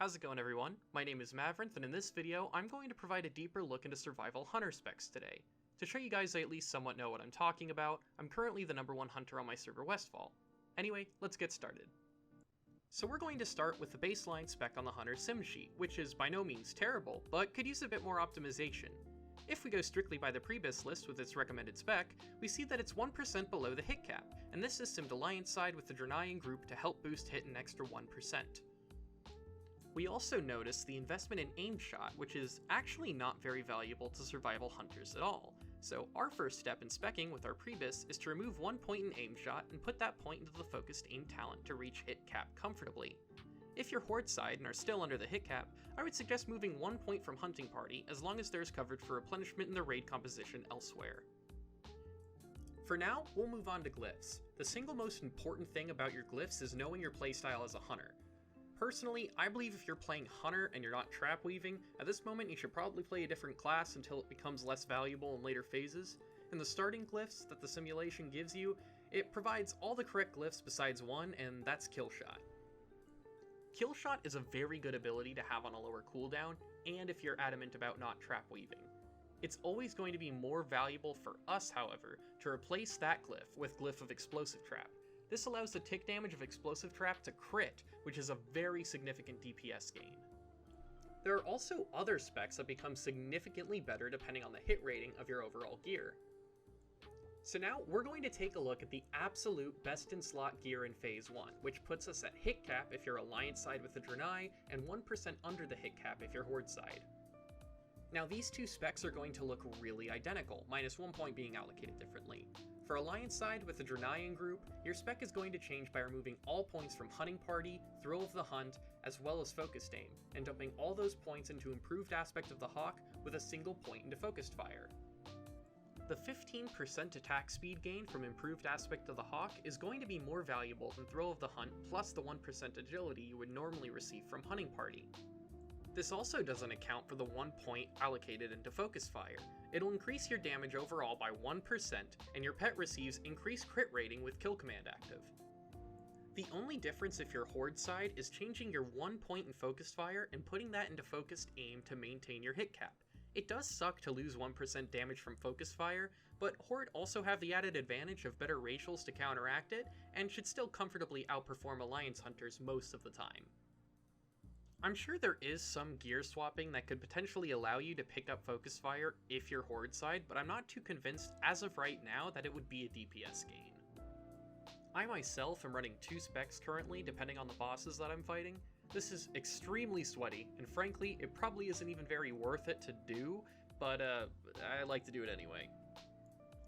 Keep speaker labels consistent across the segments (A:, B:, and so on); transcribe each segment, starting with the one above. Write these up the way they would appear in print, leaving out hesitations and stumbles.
A: How's it going, everyone? My name is Mavrinth, and in this video, I'm going to provide a deeper look into survival hunter specs today. To show you guys I at least somewhat know what I'm talking about, I'm currently the #1 hunter on my server Westfall. Anyway, let's get started. So we're going to start with the baseline spec on the hunter sim sheet, which is by no means terrible, but could use a bit more optimization. If we go strictly by the prebis list with its recommended spec, we see that it's 1% below the hit cap, and this is simmed alliance side with the Draeneian group to help boost hit an extra 1%. We also notice the investment in aim shot, which is actually not very valuable to survival hunters at all. So our first step in speccing with our prebis is to remove 1 point in aim shot and put that point into the focused aim talent to reach hit cap comfortably. If you're horde side and are still under the hit cap, I would suggest moving 1 point from hunting party as long as there's coverage for replenishment in the raid composition elsewhere. For now, we'll move on to glyphs. The single most important thing about your glyphs is knowing your playstyle as a hunter. Personally, I believe if you're playing hunter and you're not trap weaving, at this moment you should probably play a different class until it becomes less valuable in later phases. In the starting glyphs that the simulation gives you, it provides all the correct glyphs besides one, and that's Killshot. Killshot is a very good ability to have on a lower cooldown, and if you're adamant about not trap weaving. It's always going to be more valuable for us, however, to replace that glyph with Glyph of Explosive Trap. This allows the tick damage of Explosive Trap to crit, which is a very significant DPS gain. There are also other specs that become significantly better depending on the hit rating of your overall gear. So now we're going to take a look at the absolute best in slot gear in Phase 1, which puts us at hit cap if you're Alliance side with the Draenei, and 1% under the hit cap if you're Horde side. Now these two specs are going to look really identical, minus 1 point being allocated differently. For Alliance side with the Draeneian group, your spec is going to change by removing all points from Hunting Party, Thrill of the Hunt, as well as Focused Aim, and dumping all those points into Improved Aspect of the Hawk with a single point into Focused Fire. The 15% attack speed gain from Improved Aspect of the Hawk is going to be more valuable than Thrill of the Hunt plus the 1% agility you would normally receive from Hunting Party. This also doesn't account for the 1 point allocated into Focus Fire. It'll increase your damage overall by 1%, and your pet receives increased crit rating with Kill Command active. The only difference if you're Horde side is changing your 1 point in Focused Fire and putting that into Focused Aim to maintain your hit cap. It does suck to lose 1% damage from Focus Fire, but Horde also have the added advantage of better racials to counteract it, and should still comfortably outperform Alliance hunters most of the time. I'm sure there is some gear swapping that could potentially allow you to pick up Focus Fire if you're Horde side, but I'm not too convinced as of right now that it would be a DPS gain. I myself am running 2 specs currently depending on the bosses that I'm fighting. This is extremely sweaty, and frankly, it probably isn't even very worth it to do, but I like to do it anyway.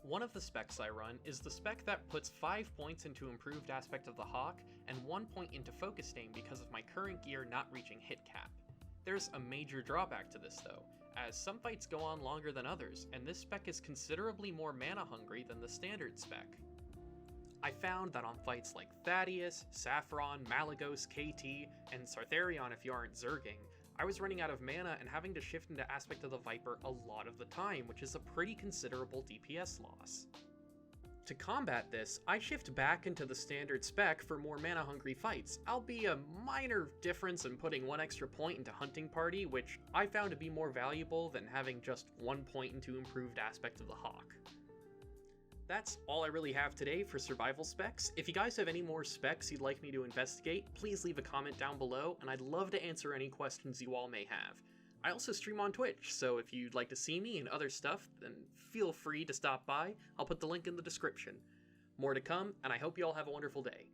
A: One of the specs I run is the spec that puts 5 points into Improved Aspect of the Hawk and 1 point into Focused Aim because of my current gear not reaching hit cap. There's a major drawback to this though, as some fights go on longer than others, and this spec is considerably more mana hungry than the standard spec. I found that on fights like Thaddeus, Saffron, Malagos, KT, and Sartharion if you aren't Zerging, I was running out of mana and having to shift into Aspect of the Viper a lot of the time, which is a pretty considerable DPS loss. To combat this, I shift back into the standard spec for more mana hungry fights, albeit a minor difference in putting 1 extra point into Hunting Party, which I found to be more valuable than having just 1 point into Improved Aspect of the Hawk. That's all I really have today for survival specs. If you guys have any more specs you'd like me to investigate, please leave a comment down below, and I'd love to answer any questions you all may have. I also stream on Twitch, so if you'd like to see me and other stuff, then feel free to stop by. I'll put the link in the description. More to come, and I hope you all have a wonderful day.